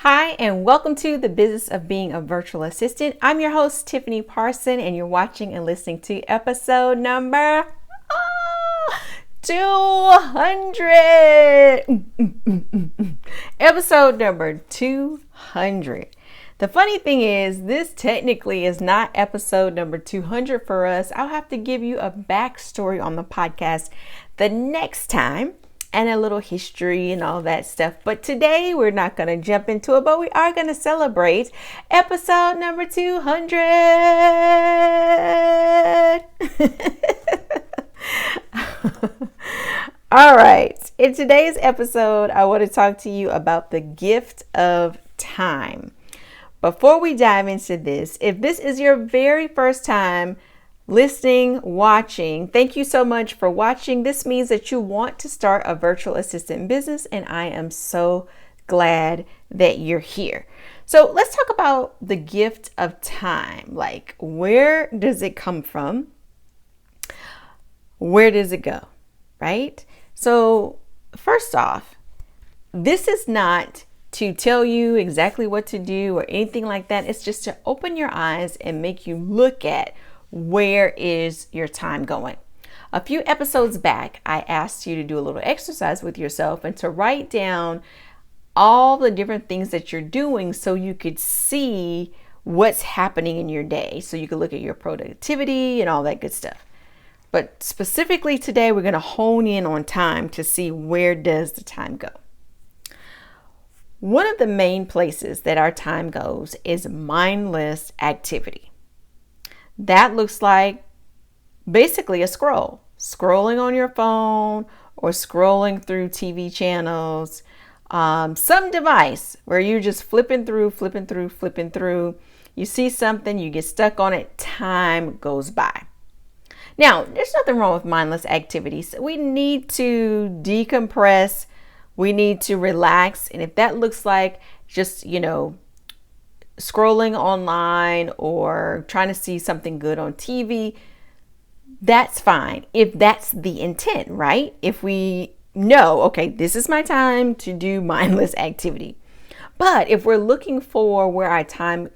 Hi, and welcome to the Business of Being a Virtual Assistant. I'm your host, Tiffany Parson, and you're watching and listening to episode number 200. Episode number 200. The funny thing is, this technically is not episode number 200 for us. I'll have to give you a backstory on the podcast the next time, and a little history and all that stuff. But today we're not going to jump into it, but we are going to celebrate episode number 200. All right. In today's episode, I want to talk to you about the gift of time. Before we dive into this, if this is your very first time listening, watching, thank you so much for watching. This means that you want to start a virtual assistant business, and I am so glad that you're here. So let's talk about the gift of time. Like, where does it come from? Where does it go? Right? So first off, this is not to tell you exactly what to do or anything like that. It's just to open your eyes and make you look at where is your time going. A few episodes back, I asked you to do a little exercise with yourself and to write down all the different things that you're doing so you could see what's happening in your day. So you could look at your productivity and all that good stuff. But specifically today, we're going to hone in on time to see where does the time go. One of the main places that our time goes is mindless activity. That looks like basically a scrolling on your phone or scrolling through TV channels, some device where you're just flipping through. You see something, you get stuck on it, time goes by. Now, there's nothing wrong with mindless activities. We need to decompress. We need to relax. And if that looks like just, scrolling online or trying to see something good on TV, that's fine if that's the intent, right? If we know, okay, this is my time to do mindless activity. But if we're looking for where our time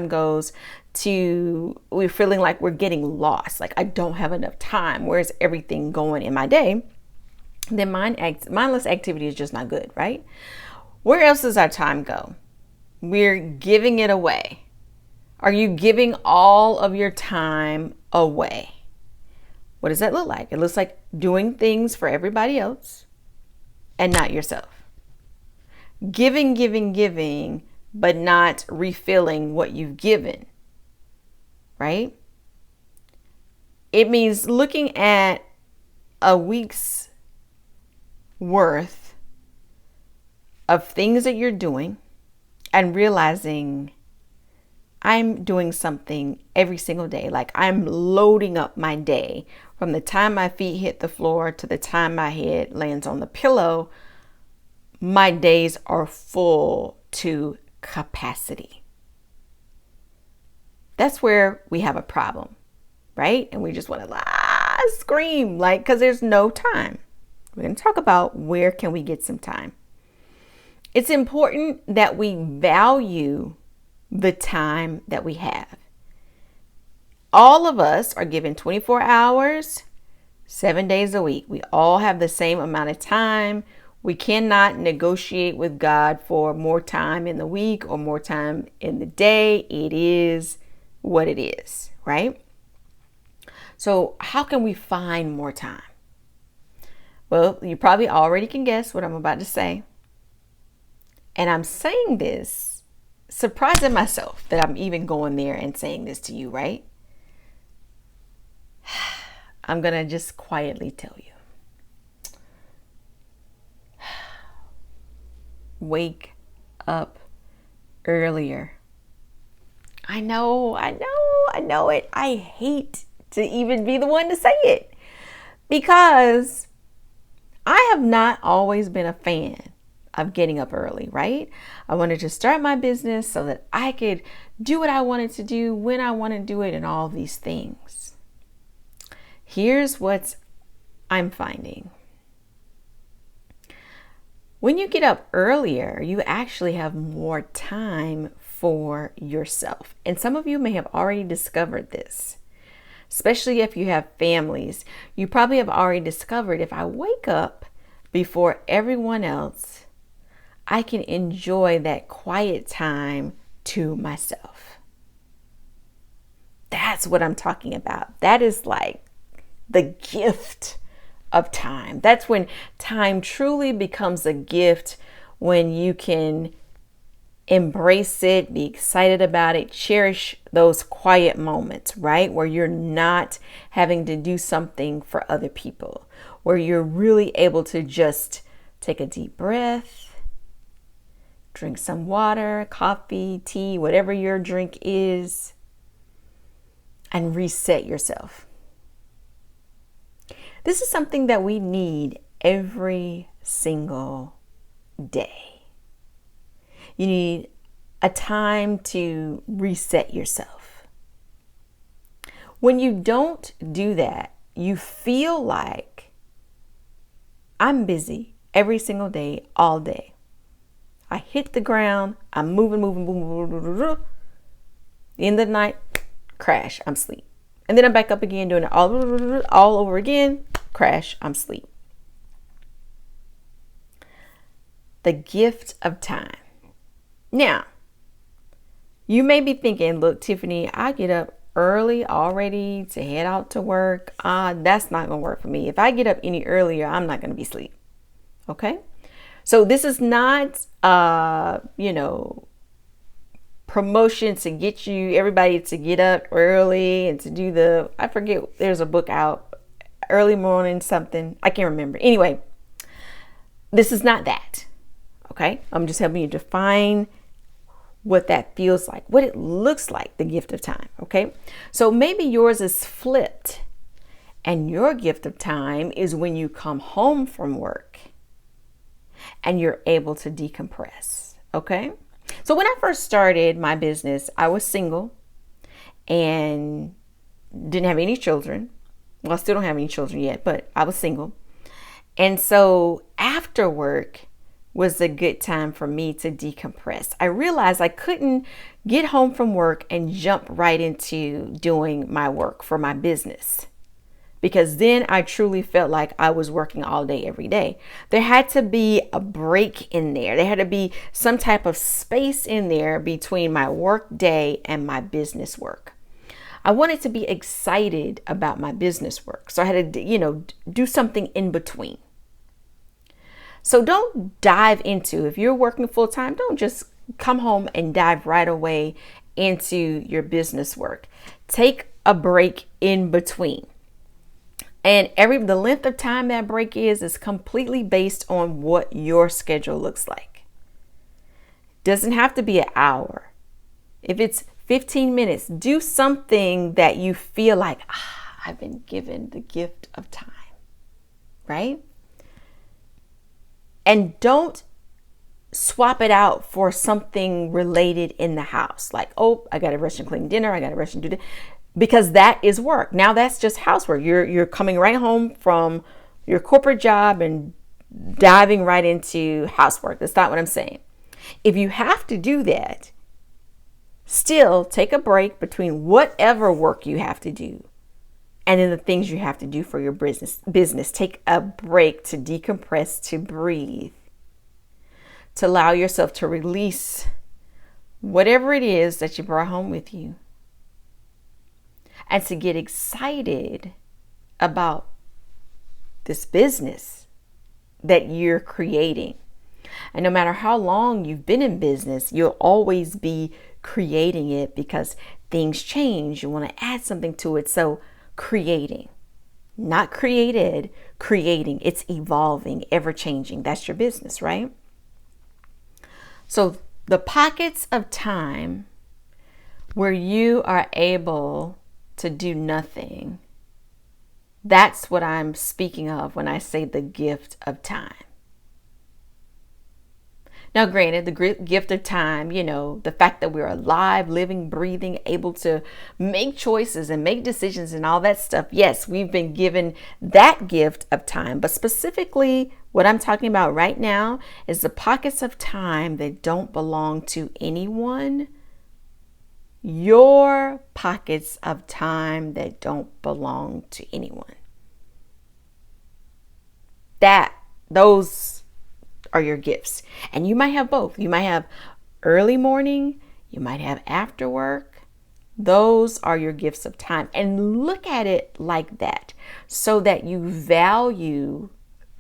goes to, we're feeling like we're getting lost, like I don't have enough time, where's everything going in my day, then mindless activity is just not good, right? Where else does our time go? We're giving it away. Are you giving all of your time away? What does that look like? It looks like doing things for everybody else and not yourself. Giving, but not refilling what you've given, right? It means looking at a week's worth of things that you're doing and realizing I'm doing something every single day. Like I'm loading up my day from the time my feet hit the floor to the time my head lands on the pillow. My days are full to capacity. That's where we have a problem, right? And we just want to scream, like, because there's no time. We're going to talk about where can we get some time. It's important that we value the time that we have. All of us are given 24 hours, 7 days a week. We all have the same amount of time. We cannot negotiate with God for more time in the week or more time in the day. It is what it is, right? So how can we find more time? Well, you probably already can guess what I'm about to say. And I'm saying this, surprising myself that I'm even going there and saying this to you, right? I'm going to just quietly tell you. Wake up earlier. I know it. I hate to even be the one to say it because I have not always been a fan of getting up early, right? I wanted to start my business so that I could do what I wanted to do when I want to do it and all these things. Here's what I'm finding. When you get up earlier, you actually have more time for yourself. And some of you may have already discovered this, especially if you have families. You probably have already discovered if I wake up before everyone else, I can enjoy that quiet time to myself. That's what I'm talking about. That is like the gift of time. That's when time truly becomes a gift, when you can embrace it, be excited about it, cherish those quiet moments, right? Where you're not having to do something for other people, where you're really able to just take a deep breath, drink some water, coffee, tea, whatever your drink is, and reset yourself. This is something that we need every single day. You need a time to reset yourself. When you don't do that, you feel like I'm busy every single day, all day. I hit the ground, I'm moving. The end of the night, crash, I'm asleep. And then I'm back up again, doing it all over again, crash, I'm asleep. The gift of time. Now, you may be thinking, look, Tiffany, I get up early already to head out to work. That's not going to work for me. If I get up any earlier, I'm not going to be asleep. Okay? So this is not, promotion to get you, everybody to get up early and to do I forget, there's a book out, early morning something. I can't remember. Anyway, this is not that. Okay? I'm just helping you define what that feels like, what it looks like, the gift of time. Okay? So maybe yours is flipped, and your gift of time is when you come home from work and you're able to decompress. Okay? So when I first started my business, I was single and didn't have any children. Well, I still don't have any children yet, but I was single. And so after work was a good time for me to decompress. I realized I couldn't get home from work and jump right into doing my work for my business, because then I truly felt like I was working all day, every day. There had to be a break in there. There had to be some type of space in there between my work day and my business work. I wanted to be excited about my business work. So I had to, do something in between. So don't dive into, if you're working full time, don't just come home and dive right away into your business work. Take a break in between. And the length of time that break is completely based on what your schedule looks like. Doesn't have to be an hour. If it's 15 minutes, do something that you feel like, I've been given the gift of time, right? And don't swap it out for something related in the house. Like, I got to rush and clean dinner. I got to rush and do that. Because that is work. Now that's just housework. You're coming right home from your corporate job and diving right into housework. That's not what I'm saying. If you have to do that, still take a break between whatever work you have to do and then the things you have to do for your business. Take a break to decompress, to breathe, to allow yourself to release whatever it is that you brought home with you, and to get excited about this business that you're creating. And no matter how long you've been in business, you'll always be creating it because things change. You want to add something to it. So creating, not created, creating. It's evolving, ever changing. That's your business, right? So the pockets of time where you are able to do nothing, that's what I'm speaking of when I say the gift of time. Now, granted, the gift of time, the fact that we're alive, living, breathing, able to make choices and make decisions and all that stuff. Yes, we've been given that gift of time. But specifically, what I'm talking about right now is the pockets of time that don't belong to anyone. Your pockets of time that don't belong to anyone. Those are your gifts. And you might have both. You might have early morning, you might have after work. Those are your gifts of time. And look at it like that so that you value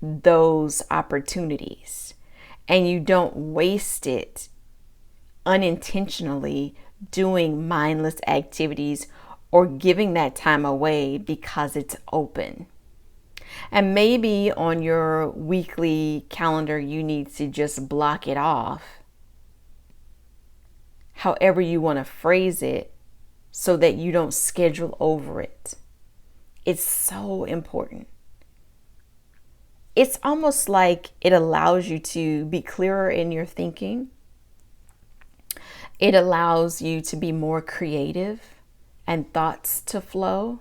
those opportunities and you don't waste it unintentionally doing mindless activities or giving that time away because it's open. And maybe on your weekly calendar, you need to just block it off. However you want to phrase it so that you don't schedule over it. It's so important. It's almost like it allows you to be clearer in your thinking. It allows you to be more creative and thoughts to flow.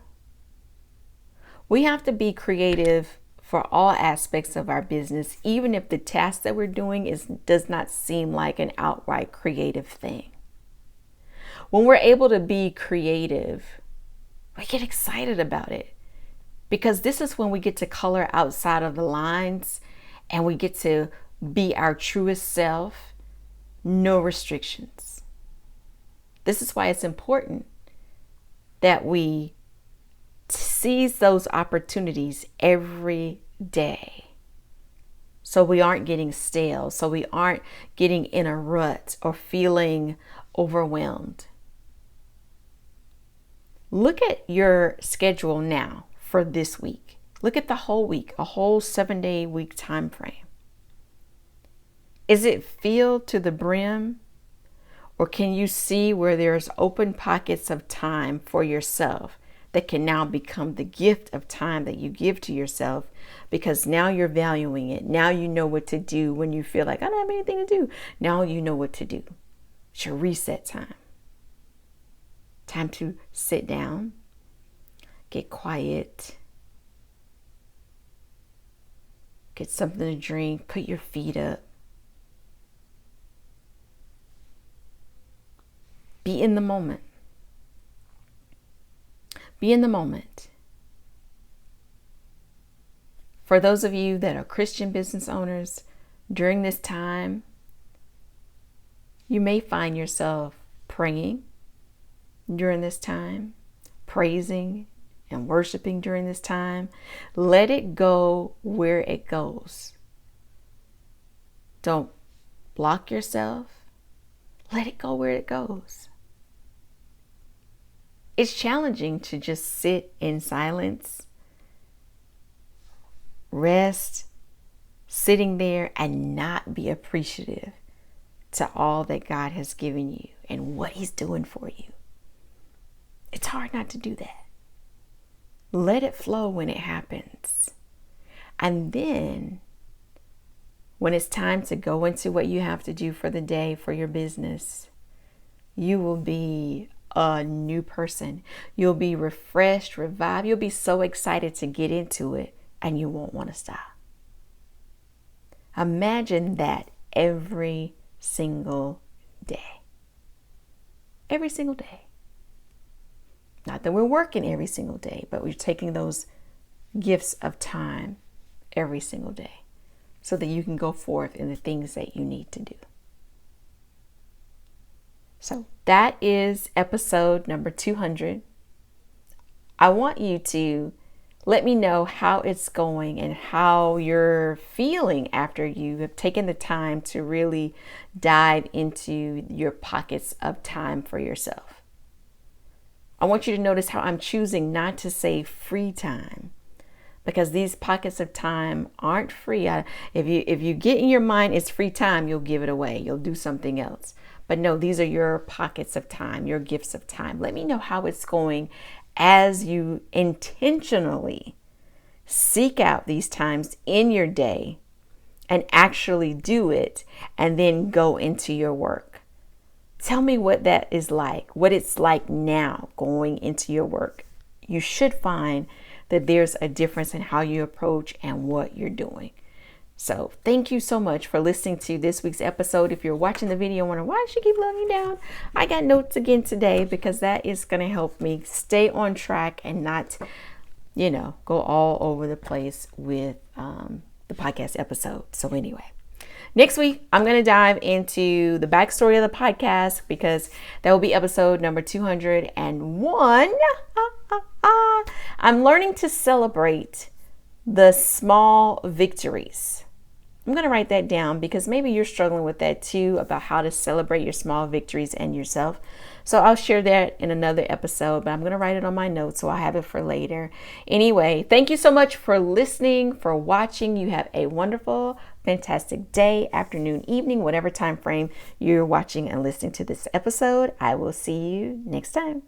We have to be creative for all aspects of our business, even if the task that we're doing does not seem like an outright creative thing. When we're able to be creative, we get excited about it because this is when we get to color outside of the lines and we get to be our truest self, no restrictions. This is why it's important that we seize those opportunities every day so we aren't getting stale, so we aren't getting in a rut or feeling overwhelmed. Look at your schedule now for this week. Look at the whole week, a whole 7-day week time frame. Is it filled to the brim? Or can you see where there's open pockets of time for yourself that can now become the gift of time that you give to yourself because now you're valuing it. Now you know what to do when you feel like I don't have anything to do. Now you know what to do. It's your reset time. Time to sit down, get quiet, get something to drink, put your feet up. Be in the moment. Be in the moment. For those of you that are Christian business owners, during this time, you may find yourself praying during this time, praising and worshiping during this time. Let it go where it goes. Don't block yourself. Let it go where it goes. It's challenging to just sit in silence, rest, sitting there and not be appreciative to all that God has given you and what He's doing for you. It's hard not to do that. Let it flow when it happens. And then when it's time to go into what you have to do for the day, for your business, you will be a new person. You'll be refreshed, revived. You'll be so excited to get into it and you won't want to stop. Imagine that every single day. Every single day. Not that we're working every single day, but we're taking those gifts of time every single day so that you can go forth in the things that you need to do. So that is episode number 200. I want you to let me know how it's going and how you're feeling after you have taken the time to really dive into your pockets of time for yourself. I want you to notice how I'm choosing not to say free time, because these pockets of time aren't free. If you get in your mind it's free time, you'll give it away. You'll do something else. But no, these are your pockets of time, your gifts of time. Let me know how it's going as you intentionally seek out these times in your day and actually do it and then go into your work. Tell me what that is like, what it's like now going into your work. You should find that there's a difference in how you approach and what you're doing. So thank you so much for listening to this week's episode. If you're watching the video and wondering why she keep looking down, I got notes again today because that is going to help me stay on track and not, go all over the place with the podcast episode. So anyway, next week, I'm going to dive into the backstory of the podcast because that will be episode number 201. I'm learning to celebrate the small victories. I'm going to write that down because maybe you're struggling with that too, about how to celebrate your small victories and yourself. So I'll share that in another episode, but I'm going to write it on my notes so I have it for later. Anyway, thank you so much for listening, for watching. You have a wonderful, fantastic day, afternoon, evening, whatever time frame you're watching and listening to this episode. I will see you next time.